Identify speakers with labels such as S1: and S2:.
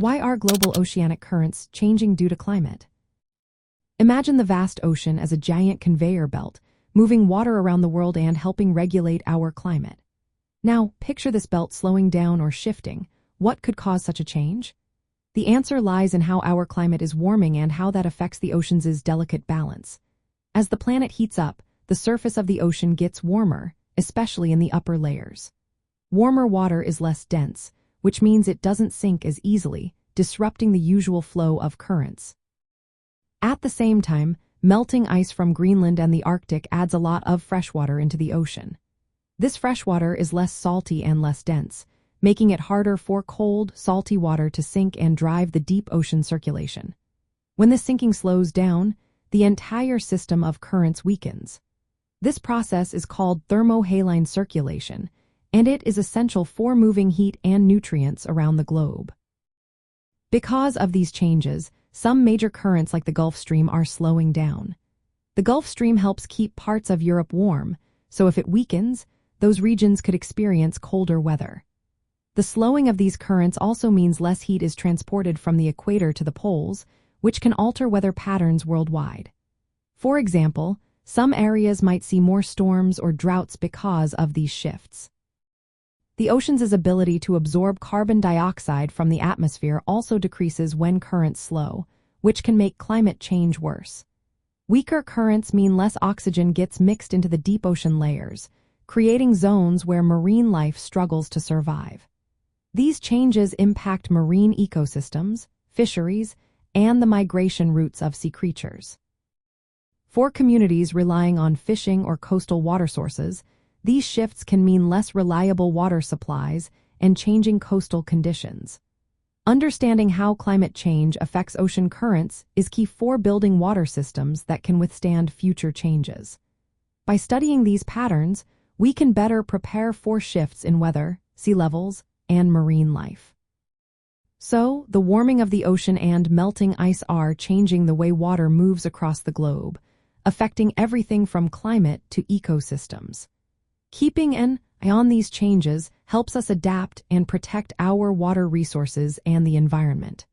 S1: Why are global oceanic currents changing due to climate? Imagine the vast ocean as a giant conveyor belt, moving water around the world and helping regulate our climate. Now, picture this belt slowing down or shifting. What could cause such a change? The answer lies in how our climate is warming and how that affects the ocean's delicate balance. As the planet heats up, the surface of the ocean gets warmer, especially in the upper layers. Warmer water is less dense, which means it doesn't sink as easily, disrupting the usual flow of currents. At the same time, melting ice from Greenland and the Arctic adds a lot of freshwater into the ocean. This freshwater is less salty and less dense, making it harder for cold, salty water to sink and drive the deep ocean circulation. When the sinking slows down, the entire system of currents weakens. This process is called thermohaline circulation, and it is essential for moving heat and nutrients around the globe. Because of these changes, some major currents like the Gulf Stream are slowing down. The Gulf Stream helps keep parts of Europe warm, so if it weakens, those regions could experience colder weather. The slowing of these currents also means less heat is transported from the equator to the poles, which can alter weather patterns worldwide. For example, some areas might see more storms or droughts because of these shifts. The ocean's ability to absorb carbon dioxide from the atmosphere also decreases when currents slow, which can make climate change worse. Weaker currents mean less oxygen gets mixed into the deep ocean layers, creating zones where marine life struggles to survive. These changes impact marine ecosystems, fisheries, and the migration routes of sea creatures. For communities relying on fishing or coastal water sources, these shifts can mean less reliable water supplies and changing coastal conditions. Understanding how climate change affects ocean currents is key for building water systems that can withstand future changes. By studying these patterns, we can better prepare for shifts in weather, sea levels, and marine life. So, the warming of the ocean and melting ice are changing the way water moves across the globe, affecting everything from climate to ecosystems. Keeping an eye on these changes helps us adapt and protect our water resources and the environment.